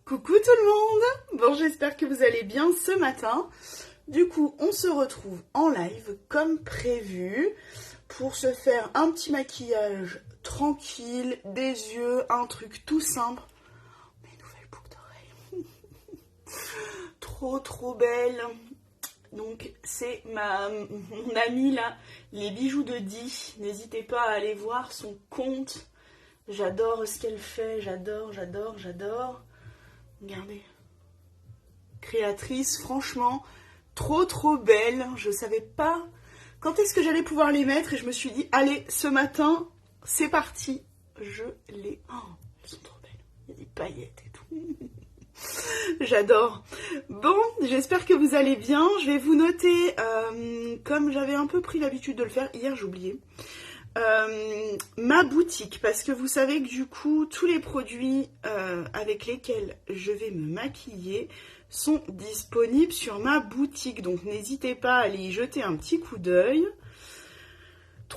Coucou tout le monde. Bon, j'espère que vous allez bien ce matin. Du coup, on se retrouve en live comme prévu pour se faire un petit maquillage tranquille, des yeux, un truc tout simple. Mes nouvelles boucles d'oreilles. Trop belles. Donc, c'est mon amie là, les bijoux de Di. N'hésitez pas à aller voir son compte. J'adore ce qu'elle fait, j'adore. Regardez. Créatrice, franchement, trop belle. Je savais pas quand est-ce que j'allais pouvoir les mettre et je me suis dit, allez, ce matin, c'est parti. Je les... Oh, elles sont trop belles. Il y a des paillettes et tout. J'adore. Bon, j'espère que vous allez bien. Je vais vous noter, comme j'avais un peu pris l'habitude de le faire. Hier, j'ai oublié. Ma boutique, parce que vous savez que du coup tous les produits avec lesquels je vais me maquiller sont disponibles sur ma boutique, donc n'hésitez pas à aller y jeter un petit coup d'œil.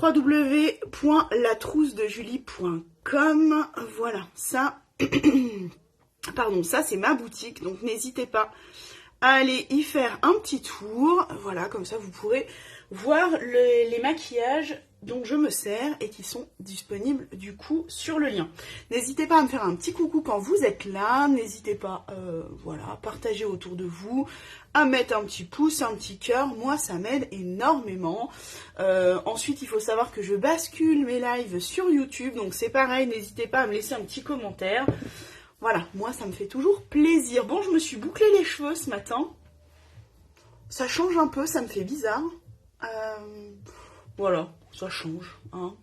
www.latroussedejulie.com. Voilà, ça pardon, ça c'est ma boutique, donc n'hésitez pas à aller y faire un petit tour. Voilà, comme ça vous pourrez voir les maquillages dont je me sers et qui sont disponibles du coup sur le lien. N'hésitez pas à me faire un petit coucou quand vous êtes là, n'hésitez pas voilà, à partager autour de vous, à mettre un petit pouce, un petit cœur, moi ça m'aide énormément. Ensuite il faut savoir que je bascule mes lives sur YouTube, donc c'est pareil, n'hésitez pas à me laisser un petit commentaire. Voilà, moi ça me fait toujours plaisir. Bon, je me suis bouclé les cheveux ce matin, ça change un peu, ça me fait bizarre. Voilà, ça change, hein.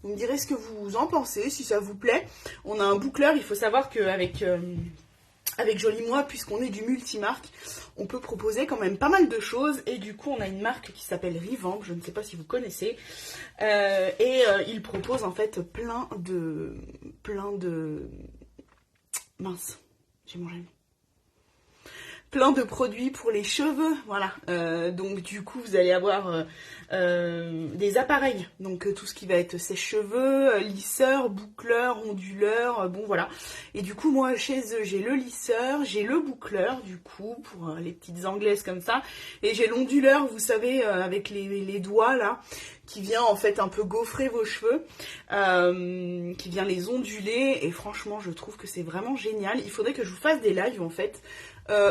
Vous me direz ce que vous en pensez, si ça vous plaît. On a un boucleur, il faut savoir qu'avec avec Jolie Moi, puisqu'on est du multimarque, on peut proposer quand même pas mal de choses. Et du coup, on a une marque qui s'appelle Revamp, je ne sais pas si vous connaissez. Il propose en fait plein de... Mince, j'ai mangé. Plein de produits pour les cheveux, voilà. Donc du coup, vous allez avoir des appareils. Donc tout ce qui va être sèche-cheveux, lisseur, boucleur, onduleur, bon voilà. Et du coup, moi, chez eux, j'ai le lisseur, j'ai le boucleur, du coup, pour les petites anglaises comme ça. Et j'ai l'onduleur, vous savez, avec les doigts, là, qui vient en fait un peu gaufrer vos cheveux, qui vient les onduler. Et franchement, je trouve que c'est vraiment génial. Il faudrait que je vous fasse des lives, en fait,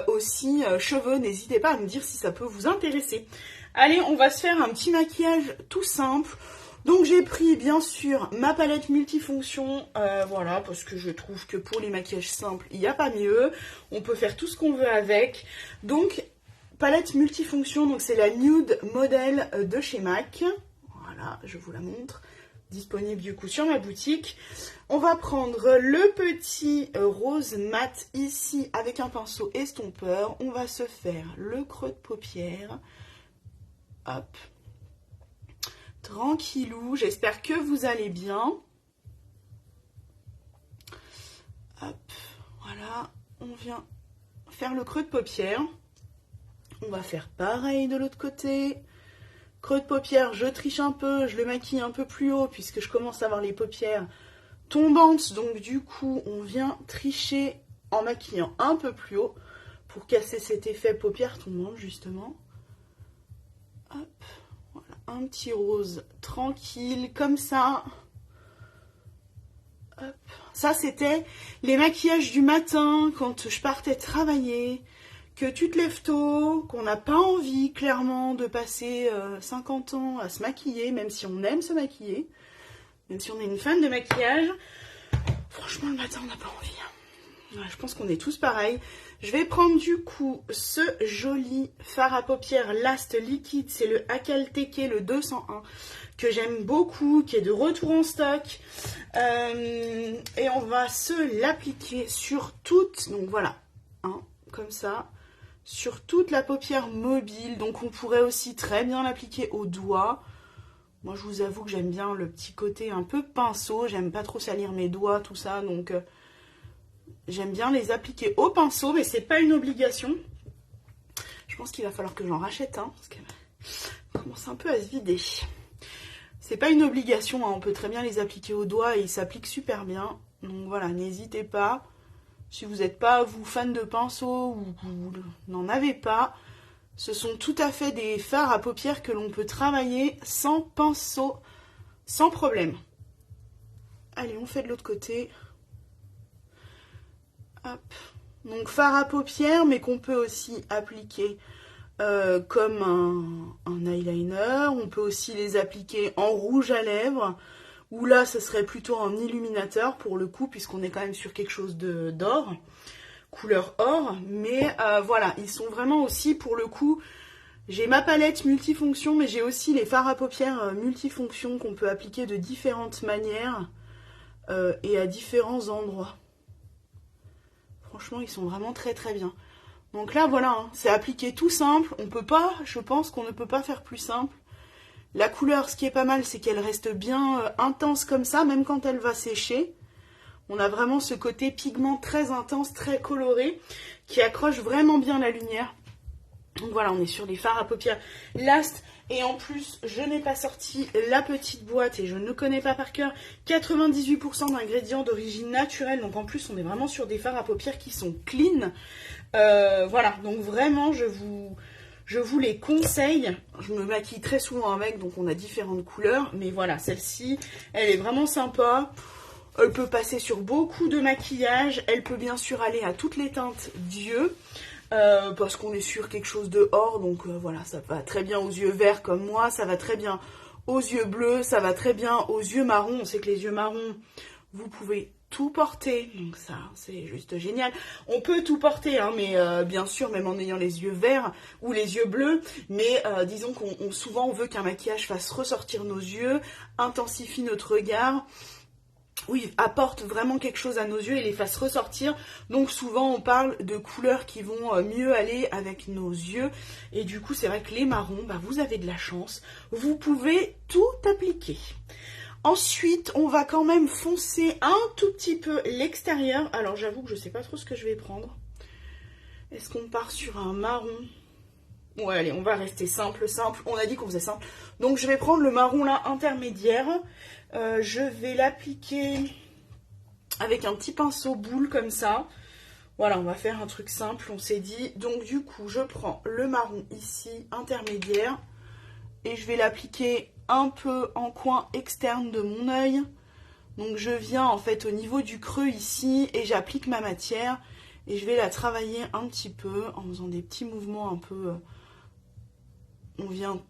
aussi cheveux, n'hésitez pas à me dire si ça peut vous intéresser. Allez, on va se faire un petit maquillage tout simple. Donc j'ai pris bien sûr ma palette multifonction, voilà, parce que je trouve que pour les maquillages simples, il n'y a pas mieux. On peut faire tout ce qu'on veut avec. Donc palette multifonction, donc c'est la Nude Model de chez MAC. Voilà, je vous la montre. Disponible du coup sur ma boutique. On va prendre le petit rose mat ici avec un pinceau estompeur. On va se faire le creux de paupière. Hop. Tranquillou. J'espère que vous allez bien. Hop. Voilà. On vient faire le creux de paupière. On va faire pareil de l'autre côté. Creux de paupière, je triche un peu, je le maquille un peu plus haut puisque je commence à avoir les paupières tombantes. Donc du coup, on vient tricher en maquillant un peu plus haut pour casser cet effet paupières tombantes justement. Hop, voilà, un petit rose tranquille comme ça. Hop. Ça, c'était les maquillages du matin quand je partais travailler. Que tu te lèves tôt, qu'on n'a pas envie clairement de passer 50 ans à se maquiller, même si on aime se maquiller, même si on est une fan de maquillage, franchement le matin on n'a pas envie. Ouais, je pense qu'on est tous pareils. Je vais prendre du coup ce joli fard à paupières Last Liquide, c'est le Akalteke, le 201, que j'aime beaucoup, qui est de retour en stock. Et on va se l'appliquer sur toute, donc voilà, hein, comme ça. Sur toute la paupière mobile, donc on pourrait aussi très bien l'appliquer au doigt. Moi je vous avoue que j'aime bien le petit côté un peu pinceau, j'aime pas trop salir mes doigts, tout ça, donc j'aime bien les appliquer au pinceau, mais c'est pas une obligation. Je pense qu'il va falloir que j'en rachète un, parce qu'elle commence un peu à se vider. C'est pas une obligation, hein, on peut très bien les appliquer au doigt et ils s'appliquent super bien. Donc voilà, n'hésitez pas. Si vous n'êtes pas, vous, fan de pinceaux ou vous n'en avez pas, ce sont tout à fait des fards à paupières que l'on peut travailler sans pinceau, sans problème. Allez, on fait de l'autre côté. Hop. Donc fard à paupières, mais qu'on peut aussi appliquer comme un eyeliner. On peut aussi les appliquer en rouge à lèvres. Ou là, ce serait plutôt en illuminateur pour le coup, puisqu'on est quand même sur quelque chose d'or, couleur or. Mais voilà, ils sont vraiment aussi pour le coup. J'ai ma palette multifonction, mais j'ai aussi les fards à paupières multifonctions qu'on peut appliquer de différentes manières et à différents endroits. Franchement, ils sont vraiment très très bien. Donc là, voilà, hein, c'est appliqué tout simple. On peut pas, je pense qu'on ne peut pas faire plus simple. La couleur, ce qui est pas mal, c'est qu'elle reste bien intense comme ça, même quand elle va sécher. On a vraiment ce côté pigment très intense, très coloré, qui accroche vraiment bien la lumière. Donc voilà, on est sur les fards à paupières Last. Et en plus, je n'ai pas sorti la petite boîte et je ne connais pas par cœur. 98% d'ingrédients d'origine naturelle. Donc en plus, on est vraiment sur des fards à paupières qui sont clean. Voilà, donc vraiment, je vous les conseille. Je me maquille très souvent avec, donc on a différentes couleurs. Mais voilà, celle-ci, elle est vraiment sympa. Elle peut passer sur beaucoup de maquillage. Elle peut bien sûr aller à toutes les teintes d'yeux. Parce qu'on est sur quelque chose de or, donc voilà, ça va très bien aux yeux verts comme moi, ça va très bien aux yeux bleus, ça va très bien aux yeux marrons. On sait que les yeux marrons, vous pouvez tout porter, donc ça, c'est juste génial. On peut tout porter, hein, mais bien sûr, même en ayant les yeux verts ou les yeux bleus, mais disons qu'on souvent on veut qu'un maquillage fasse ressortir nos yeux, intensifie notre regard. Oui, apporte vraiment quelque chose à nos yeux et les fasse ressortir. Donc souvent on parle de couleurs qui vont mieux aller avec nos yeux. Et du coup c'est vrai que les marrons, bah, vous avez de la chance. Vous pouvez tout appliquer. Ensuite on va quand même foncer un tout petit peu l'extérieur. Alors j'avoue que je ne sais pas trop ce que je vais prendre. Est-ce qu'on part sur un marron ? Ouais, allez, on va rester simple. On a dit qu'on faisait simple. Donc je vais prendre le marron là intermédiaire. Je vais l'appliquer avec un petit pinceau boule comme ça. Voilà, on va faire un truc simple, on s'est dit. Donc du coup, je prends le marron ici, intermédiaire. Et je vais l'appliquer un peu en coin externe de mon œil. Donc je viens en fait au niveau du creux ici et j'applique ma matière. Et je vais la travailler un petit peu en faisant des petits mouvements un peu... on vient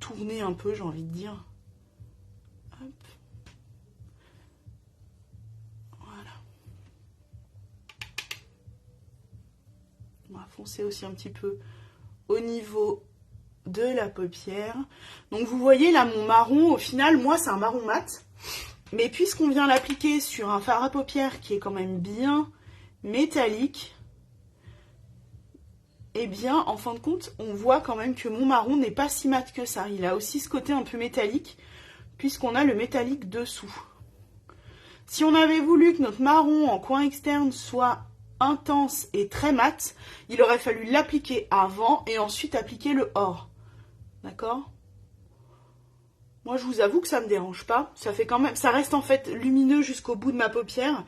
tourner un peu, j'ai envie de dire. Hop. Voilà. On va foncer aussi un petit peu au niveau de la paupière. Donc vous voyez là mon marron, au final, moi c'est un marron mat. Mais puisqu'on vient l'appliquer sur un fard à paupières qui est quand même bien métallique, eh bien, en fin de compte, on voit quand même que mon marron n'est pas si mat que ça. Il a aussi ce côté un peu métallique, puisqu'on a le métallique dessous. Si on avait voulu que notre marron en coin externe soit intense et très mat, il aurait fallu l'appliquer avant et ensuite appliquer le or. D'accord ? Moi, je vous avoue que ça ne me dérange pas. Ça fait quand même, ça reste en fait lumineux jusqu'au bout de ma paupière,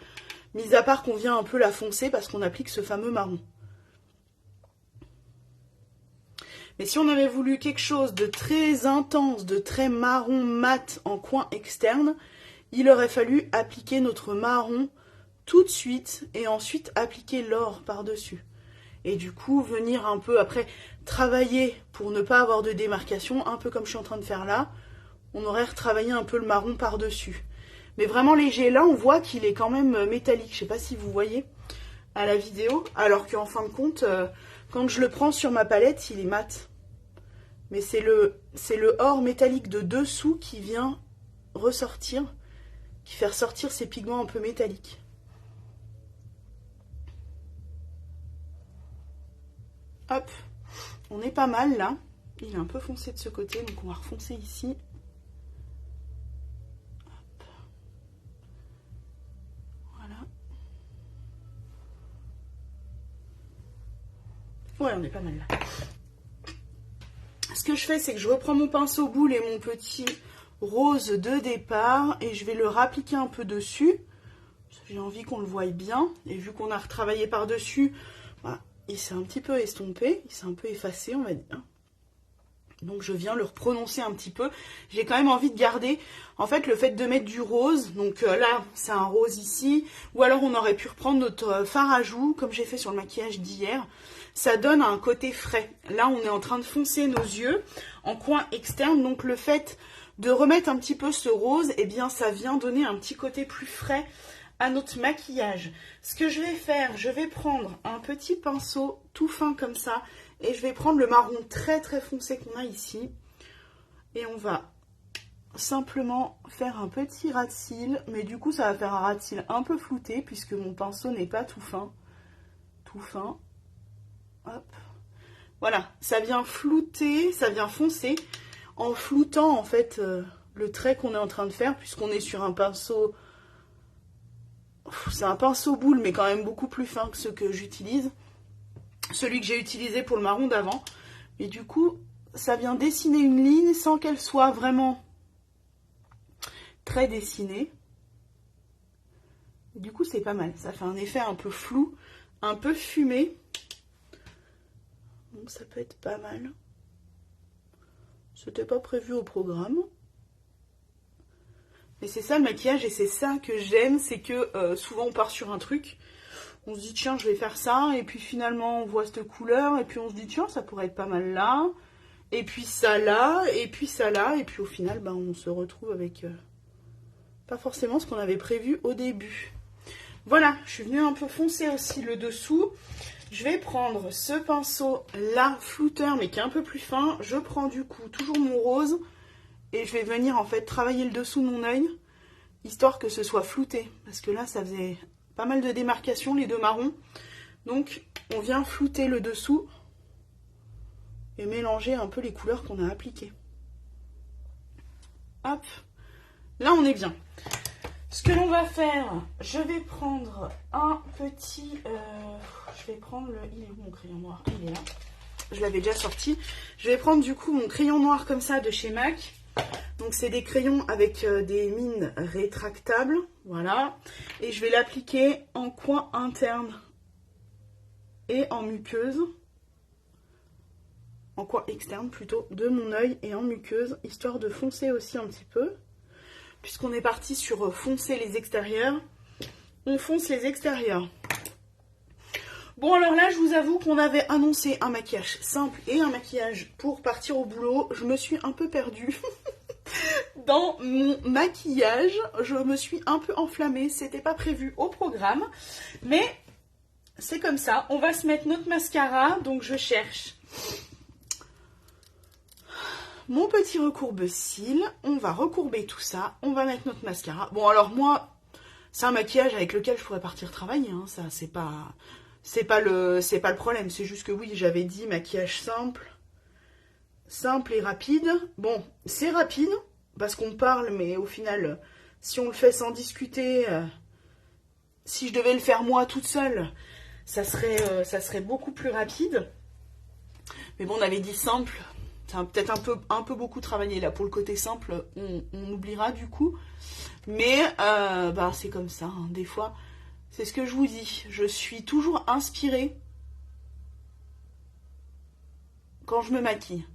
mis à part qu'on vient un peu la foncer parce qu'on applique ce fameux marron. Mais si on avait voulu quelque chose de très intense, de très marron mat en coin externe, il aurait fallu appliquer notre marron tout de suite et ensuite appliquer l'or par-dessus. Et du coup, venir un peu après travailler pour ne pas avoir de démarcation, un peu comme je suis en train de faire là, on aurait retravaillé un peu le marron par-dessus. Mais vraiment léger, là on voit qu'il est quand même métallique, je ne sais pas si vous voyez à la vidéo, alors qu'en fin de compte... quand je le prends sur ma palette, il est mat. Mais c'est le or métallique de dessous qui vient ressortir, qui fait ressortir ces pigments un peu métalliques. Hop, on est pas mal là. Il est un peu foncé de ce côté, donc on va refoncer ici. Hop. Voilà. Ouais, on est pas mal là. Ce que je fais, c'est que je reprends mon pinceau boule et mon petit rose de départ et je vais le rappliquer un peu dessus. J'ai envie qu'on le voie bien. Et vu qu'on a retravaillé par-dessus, voilà, il s'est un petit peu estompé, il s'est un peu effacé, on va dire. Donc je viens le reprononcer un petit peu. J'ai quand même envie de garder, en fait, le fait de mettre du rose. Donc là, c'est un rose ici. Ou alors on aurait pu reprendre notre fard à joues, comme j'ai fait sur le maquillage d'hier. Ça donne un côté frais. Là, on est en train de foncer nos yeux en coin externe. Donc le fait de remettre un petit peu ce rose, eh bien ça vient donner un petit côté plus frais à notre maquillage. Ce que je vais faire, je vais prendre un petit pinceau tout fin comme ça. Et je vais prendre le marron très très foncé qu'on a ici. Et on va simplement faire un petit ras de cils. Mais du coup, ça va faire un ras de cils un peu flouté puisque mon pinceau n'est pas tout fin. Tout fin. Hop. Voilà, ça vient flouter, ça vient foncer. En floutant en fait le trait qu'on est en train de faire. Puisqu'on est sur un pinceau... C'est un pinceau boule mais quand même beaucoup plus fin que ceux que j'utilise. Celui que j'ai utilisé pour le marron d'avant. Et du coup, ça vient dessiner une ligne sans qu'elle soit vraiment très dessinée. Et du coup, c'est pas mal. Ça fait un effet un peu flou, un peu fumé. Donc ça peut être pas mal. C'était pas prévu au programme. Mais c'est ça le maquillage et c'est ça que j'aime. C'est que souvent on part sur un truc. On se dit tiens je vais faire ça et puis finalement on voit cette couleur et puis on se dit tiens ça pourrait être pas mal là et puis ça là et puis ça là et puis au final ben, on se retrouve avec pas forcément ce qu'on avait prévu au début. Voilà, je suis venue un peu foncer aussi le dessous. Je vais prendre ce pinceau là flouteur mais qui est un peu plus fin. Je prends du coup toujours mon rose et je vais venir en fait travailler le dessous de mon œil histoire que ce soit flouté parce que là ça faisait pas mal de démarcations, les deux marrons. Donc, on vient flouter le dessous et mélanger un peu les couleurs qu'on a appliquées. Hop. Là, on est bien. Ce que l'on va faire, je vais prendre un petit... je vais prendre le... Il est où mon crayon noir? Il est là. Je l'avais déjà sorti. Je vais prendre du coup mon crayon noir comme ça de chez MAC. Donc c'est des crayons avec des mines rétractables, voilà. Et je vais l'appliquer en coin interne et en muqueuse. En coin externe plutôt, de mon œil et en muqueuse, histoire de foncer aussi un petit peu. Puisqu'on est parti sur foncer les extérieurs, on fonce les extérieurs. Bon alors là, je vous avoue qu'on avait annoncé un maquillage simple et un maquillage pour partir au boulot. Je me suis un peu perdue. Dans mon maquillage, je me suis un peu enflammée, c'était pas prévu au programme, mais c'est comme ça. On va se mettre notre mascara, donc je cherche mon petit recourbe-cils, on va recourber tout ça, on va mettre notre mascara. Bon alors moi, c'est un maquillage avec lequel je pourrais partir travailler, hein. Ça c'est pas le problème, c'est juste que oui, j'avais dit maquillage simple et rapide. Bon, c'est rapide, parce qu'on parle, mais au final, si on le fait sans discuter, si je devais le faire moi toute seule, ça serait beaucoup plus rapide. Mais bon, on avait dit simple, c'est peut-être un peu beaucoup travaillé là. Pour le côté simple, on oubliera du coup. Mais bah, c'est comme ça, hein. Des fois, c'est ce que je vous dis. Je suis toujours inspirée quand je me maquille.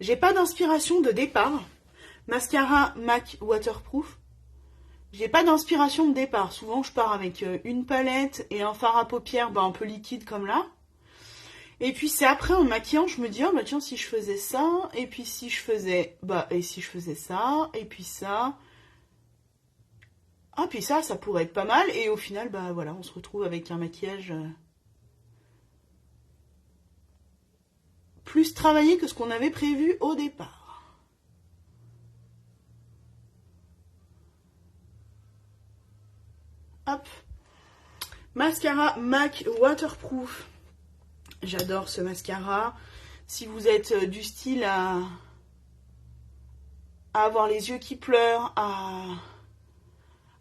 J'ai pas d'inspiration de départ. Mascara MAC Waterproof. J'ai pas d'inspiration de départ. Souvent, je pars avec une palette et un fard à paupières un peu liquide comme là. Et puis, c'est après, en maquillant, je me dis, oh bah tiens, si je faisais ça, et puis si je faisais, et si je faisais ça, et puis ça. Ah, puis ça pourrait être pas mal. Et au final, bah voilà, on se retrouve avec un maquillage... plus travaillé que ce qu'on avait prévu au départ. Hop. Mascara MAC Waterproof. J'adore ce mascara. Si vous êtes du style à avoir les yeux qui pleurent, à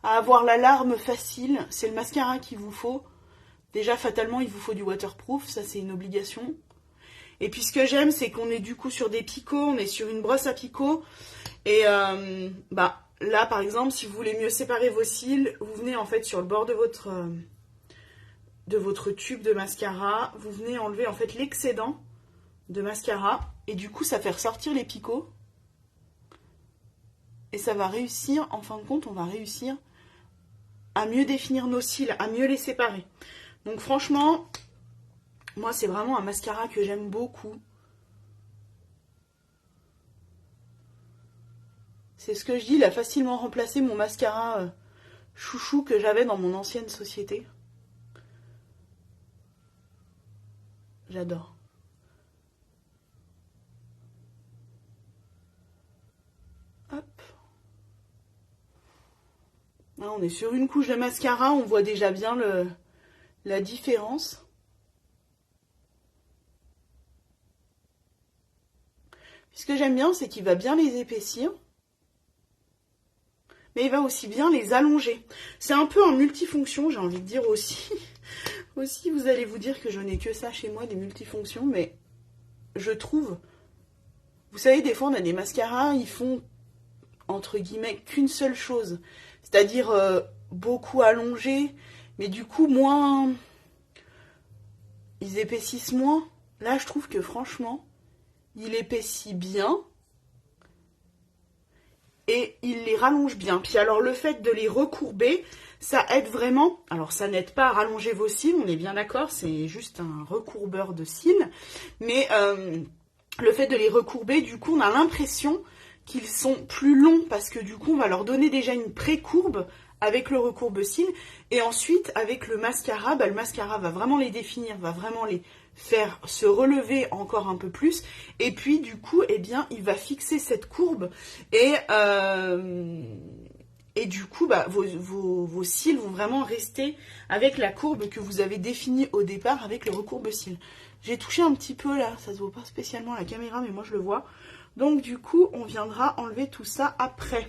avoir la larme facile, c'est le mascara qu'il vous faut. Déjà, fatalement, il vous faut du waterproof. Ça, c'est une obligation. Et puis ce que j'aime, c'est qu'on est du coup sur des picots, on est sur une brosse à picots. Et bah, là par exemple, si vous voulez mieux séparer vos cils, vous venez en fait sur le bord de votre tube de mascara, vous venez enlever en fait l'excédent de mascara et du coup ça fait ressortir les picots et ça va réussir, en fin de compte on va réussir à mieux définir nos cils, à mieux les séparer. Donc franchement, moi c'est vraiment un mascara que j'aime beaucoup. C'est ce que je dis, il a facilement remplacé mon mascara chouchou que j'avais dans mon ancienne société. J'adore. Hop. Là, on est sur une couche de mascara, on voit déjà bien la différence. Ce que j'aime bien, c'est qu'il va bien les épaissir. Mais il va aussi bien les allonger. C'est un peu un multifonction, j'ai envie de dire aussi. Aussi, vous allez vous dire que je n'ai que ça chez moi, des multifonctions, mais je trouve... Vous savez, des fois, on a des mascaras, ils font, entre guillemets, qu'une seule chose. C'est-à-dire beaucoup allongés, mais du coup, moins... Ils épaississent moins. Là, je trouve que, franchement, il épaissit bien. Et il les rallonge bien. Puis alors le fait de les recourber, ça aide vraiment. Alors ça n'aide pas à rallonger vos cils, on est bien d'accord, c'est juste un recourbeur de cils. Mais le fait de les recourber, du coup on a l'impression qu'ils sont plus longs parce que du coup on va leur donner déjà une pré-courbe avec le recourbe-cils. Et ensuite avec le mascara, le mascara va vraiment les définir, va vraiment les faire se relever encore un peu plus et puis du coup eh bien il va fixer cette courbe et du coup vos cils vont vraiment rester avec la courbe que vous avez définie au départ avec le recourbe-cils. J'ai touché un petit peu là, ça se voit pas spécialement à la caméra mais moi je le vois, donc du coup on viendra enlever tout ça après.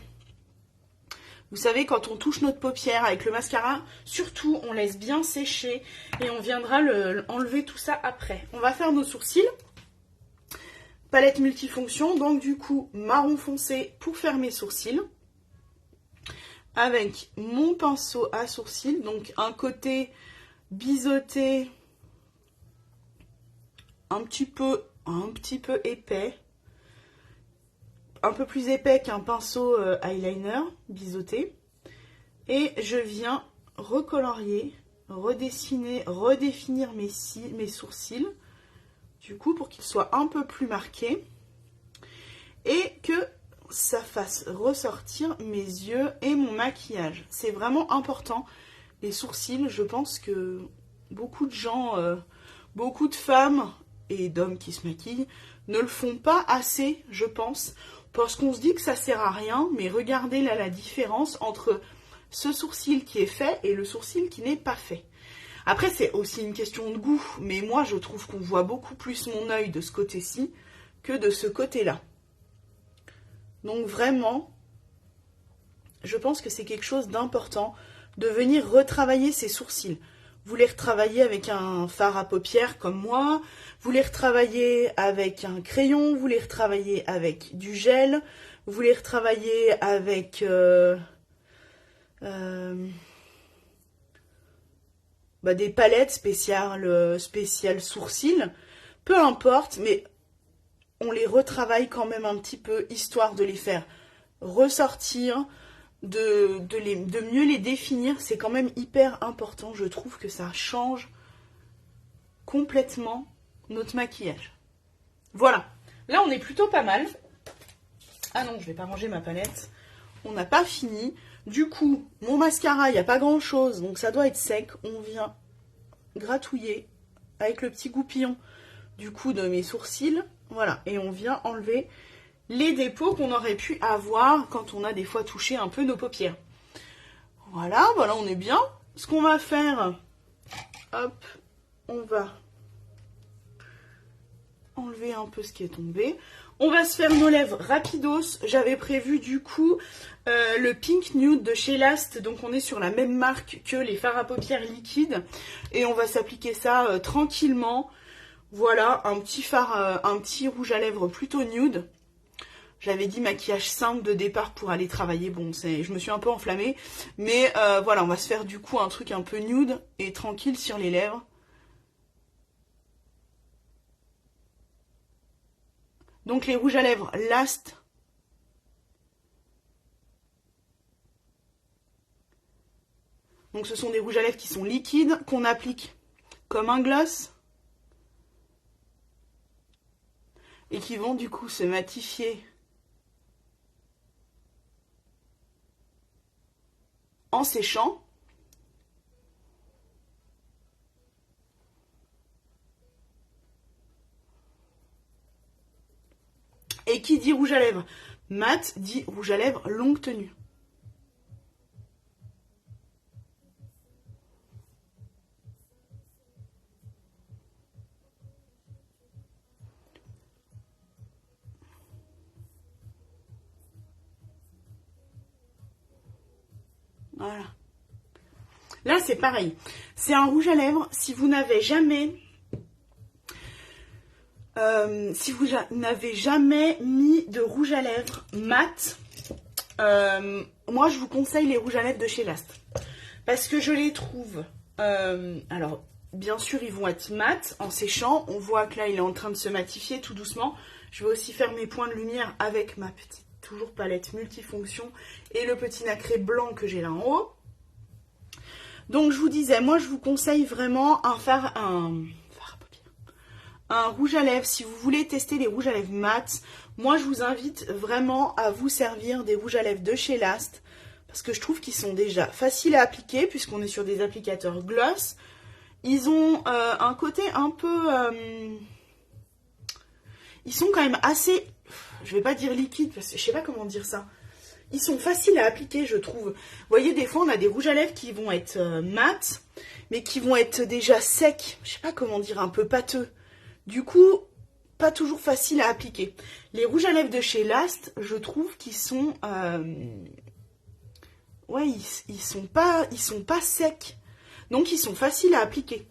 Vous savez, quand on touche notre paupière avec le mascara, surtout, on laisse bien sécher et on viendra enlever tout ça après. On va faire nos sourcils. Palette multifonction, donc du coup, marron foncé pour faire mes sourcils. Avec mon pinceau à sourcils, donc un côté biseauté, un petit peu épais. Un peu plus épais qu'un pinceau eyeliner biseauté. Et je viens recolorier, redessiner, redéfinir mes sourcils. Du coup, pour qu'ils soient un peu plus marqués. Et que ça fasse ressortir mes yeux et mon maquillage. C'est vraiment important. Les sourcils, je pense que beaucoup de gens, beaucoup de femmes et d'hommes qui se maquillent ne le font pas assez, je pense. Parce qu'on se dit que ça sert à rien, mais regardez là la différence entre ce sourcil qui est fait et le sourcil qui n'est pas fait. Après, c'est aussi une question de goût, mais moi, je trouve qu'on voit beaucoup plus mon œil de ce côté-ci que de ce côté-là. Donc vraiment, je pense que c'est quelque chose d'important de venir retravailler ses sourcils. Vous les retravaillez avec un fard à paupières comme moi, vous les retravaillez avec un crayon, vous les retravaillez avec du gel, vous les retravaillez avec des palettes spéciales sourcils, peu importe, mais on les retravaille quand même un petit peu, histoire de les faire ressortir, de mieux les définir. C'est quand même hyper important, je trouve que ça change complètement notre maquillage. Voilà, là on est plutôt pas mal. Ah non, je vais pas ranger ma palette. On n'a pas fini. Du coup, mon mascara, il n'y a pas grand chose, donc ça doit être sec. On vient gratouiller avec le petit goupillon du coup de mes sourcils. Voilà, et on vient enlever les dépôts qu'on aurait pu avoir quand on a des fois touché un peu nos paupières. Voilà, on est bien. Ce qu'on va faire, hop, on va enlever un peu ce qui est tombé. On va se faire nos lèvres rapidos. J'avais prévu du coup le Pink Nude de chez Last. Donc on est sur la même marque que les fards à paupières liquides. Et on va s'appliquer ça tranquillement. Voilà, un petit rouge à lèvres plutôt nude. J'avais dit maquillage simple de départ pour aller travailler. Bon, je me suis un peu enflammée. Mais voilà, on va se faire du coup un truc un peu nude et tranquille sur les lèvres. Donc les rouges à lèvres Last. Donc ce sont des rouges à lèvres qui sont liquides, qu'on applique comme un gloss. Et qui vont du coup se matifier en séchant. Et qui dit rouge à lèvres mat dit rouge à lèvres longue tenue. Voilà. Là, c'est pareil. C'est un rouge à lèvres. Si vous n'avez jamais... mis de rouge à lèvres mat, moi, je vous conseille les rouges à lèvres de chez Last. Parce que je les trouve... alors, bien sûr, ils vont être mat en séchant. On voit que là, il est en train de se matifier tout doucement. Je vais aussi faire mes points de lumière avec ma petite toujours palette multifonction et le petit nacré blanc que j'ai là en haut. Donc je vous disais, moi je vous conseille vraiment un rouge à lèvres. Si vous voulez tester les rouges à lèvres mat, moi je vous invite vraiment à vous servir des rouges à lèvres de chez Last, parce que je trouve qu'ils sont déjà faciles à appliquer puisqu'on est sur des applicateurs gloss. Ils ont un côté un peu... ils sont quand même assez... Je vais pas dire liquide, parce que je sais pas comment dire ça. Ils sont faciles à appliquer, je trouve. Vous voyez, des fois, on a des rouges à lèvres qui vont être mat, mais qui vont être déjà secs. Je sais pas comment dire, un peu pâteux. Du coup, pas toujours facile à appliquer. Les rouges à lèvres de chez Last, je trouve qu'ils sont... ouais, ils sont pas secs. Donc, ils sont faciles à appliquer.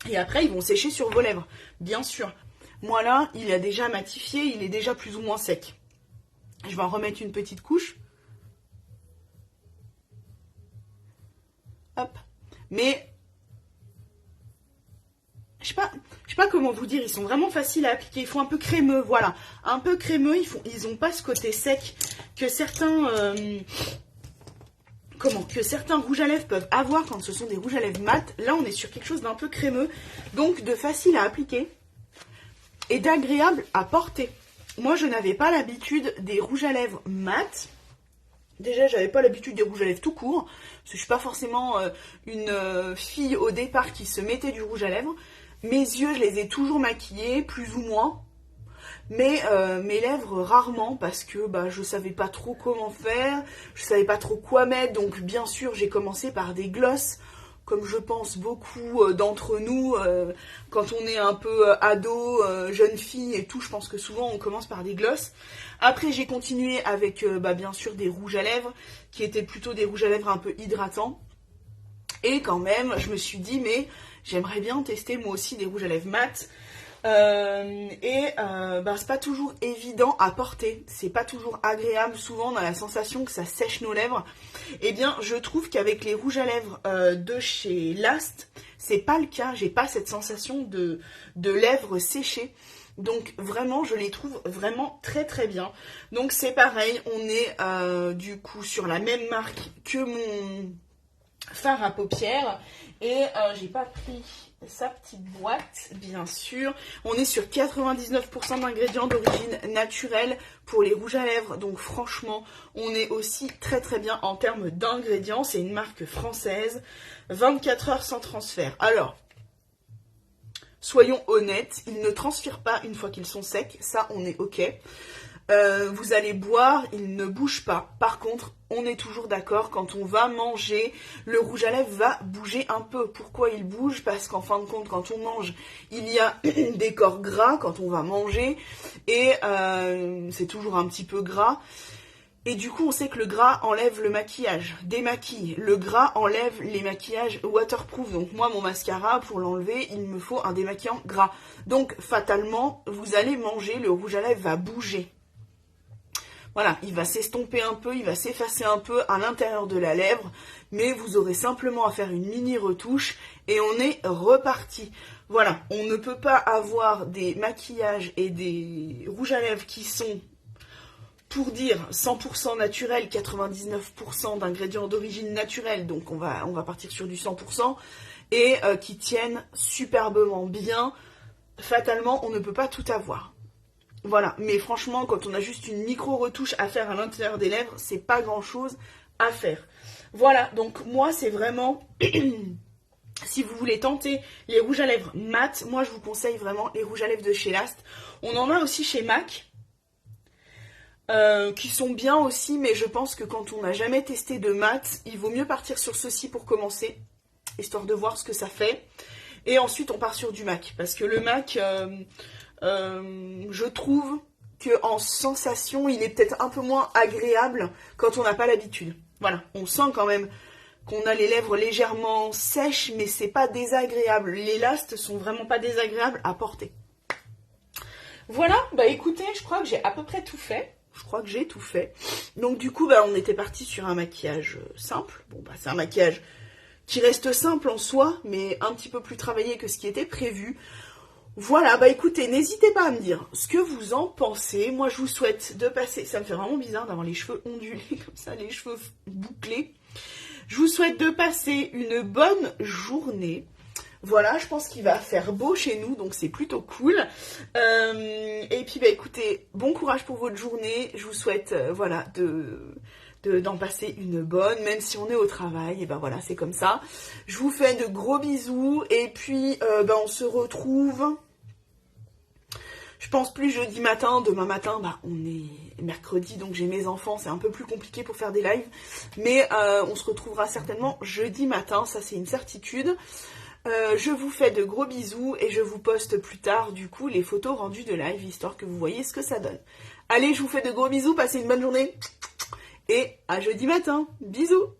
Et après, ils vont sécher sur vos lèvres, bien sûr. Moi là, il a déjà matifié, il est déjà plus ou moins sec. Je vais en remettre une petite couche. Hop. Mais, je sais pas comment vous dire, ils sont vraiment faciles à appliquer. Ils font un peu crémeux, voilà. Un peu crémeux, ils ont pas ce côté sec que certains... que certains rouges à lèvres peuvent avoir quand ce sont des rouges à lèvres mat. Là, on est sur quelque chose d'un peu crémeux. Donc, de facile à appliquer. Et d'agréable à porter. Moi, je n'avais pas l'habitude des rouges à lèvres mat. Déjà, j'avais pas l'habitude des rouges à lèvres tout court. Parce que je suis pas forcément une fille au départ qui se mettait du rouge à lèvres. Mes yeux, je les ai toujours maquillés, plus ou moins. Mais mes lèvres, rarement, parce que je savais pas trop comment faire. Je savais pas trop quoi mettre. Donc, bien sûr, j'ai commencé par des glosses. Comme je pense beaucoup d'entre nous, quand on est un peu ado, jeune fille et tout, je pense que souvent on commence par des glosses. Après j'ai continué avec bien sûr des rouges à lèvres, qui étaient plutôt des rouges à lèvres un peu hydratants. Et quand même, je me suis dit, mais j'aimerais bien tester moi aussi des rouges à lèvres mat. C'est pas toujours évident à porter, c'est pas toujours agréable, souvent on a la sensation que ça sèche nos lèvres. Et bien je trouve qu'avec les rouges à lèvres de chez Last, c'est pas le cas, j'ai pas cette sensation de lèvres séchées. Donc vraiment je les trouve vraiment très très bien. Donc c'est pareil, on est du coup sur la même marque que mon fard à paupières. Et j'ai pas pris sa petite boîte, bien sûr. On est sur 99% d'ingrédients d'origine naturelle pour les rouges à lèvres. Donc franchement, on est aussi très très bien en termes d'ingrédients. C'est une marque française. 24 heures sans transfert. Alors, soyons honnêtes, ils ne transfèrent pas une fois qu'ils sont secs. Ça, on est ok. Vous allez boire, il ne bouge pas. Par contre, on est toujours d'accord, quand on va manger, le rouge à lèvres va bouger un peu. Pourquoi il bouge? Parce qu'en fin de compte, quand on mange, il y a des corps gras quand on va manger. Et c'est toujours un petit peu gras. Et du coup, on sait que le gras enlève le maquillage, démaquille. Le gras enlève les maquillages waterproof. Donc moi, mon mascara, pour l'enlever, il me faut un démaquillant gras. Donc fatalement, vous allez manger, le rouge à lèvres va bouger. voilà, il va s'estomper un peu, il va s'effacer un peu à l'intérieur de la lèvre, mais vous aurez simplement à faire une mini retouche et on est reparti. Voilà, on ne peut pas avoir des maquillages et des rouges à lèvres qui sont, pour dire 100% naturel, 99% d'ingrédients d'origine naturelle, donc on va partir sur du 100%, et qui tiennent superbement bien. Fatalement, on ne peut pas tout avoir. Voilà, mais franchement, quand on a juste une micro-retouche à faire à l'intérieur des lèvres, c'est pas grand-chose à faire. Voilà, donc moi, c'est vraiment... Si vous voulez tenter les rouges à lèvres mat, moi, je vous conseille vraiment les rouges à lèvres de chez Last. On en a aussi chez MAC, qui sont bien aussi, mais je pense que quand on n'a jamais testé de mat, il vaut mieux partir sur ceci pour commencer, histoire de voir ce que ça fait. Et ensuite, on part sur du MAC, parce que le MAC... je trouve qu'en sensation, il est peut-être un peu moins agréable quand on n'a pas l'habitude. Voilà, on sent quand même qu'on a les lèvres légèrement sèches, mais c'est pas désagréable. Les Last sont vraiment pas désagréables à porter. Voilà, bah écoutez, je crois que j'ai à peu près tout fait. Je crois que j'ai tout fait. Donc du coup, bah on était parti sur un maquillage simple. Bon, bah c'est un maquillage qui reste simple en soi, mais un petit peu plus travaillé que ce qui était prévu. Voilà, bah écoutez, n'hésitez pas à me dire ce que vous en pensez. Moi, je vous souhaite de passer... Ça me fait vraiment bizarre d'avoir les cheveux ondulés comme ça, les cheveux bouclés. Je vous souhaite de passer une bonne journée. Voilà, je pense qu'il va faire beau chez nous, donc c'est plutôt cool. Et puis, bah écoutez, bon courage pour votre journée. Je vous souhaite, voilà, d'en passer une bonne, même si on est au travail, et ben voilà, c'est comme ça. Je vous fais de gros bisous, et puis ben on se retrouve, je pense plus jeudi matin, demain matin, bah on est mercredi, donc j'ai mes enfants, c'est un peu plus compliqué pour faire des lives, mais on se retrouvera certainement jeudi matin, ça c'est une certitude. Je vous fais de gros bisous, et je vous poste plus tard, du coup, les photos rendues de live, histoire que vous voyez ce que ça donne. Allez, je vous fais de gros bisous, passez une bonne journée. Et à jeudi matin. Bisous!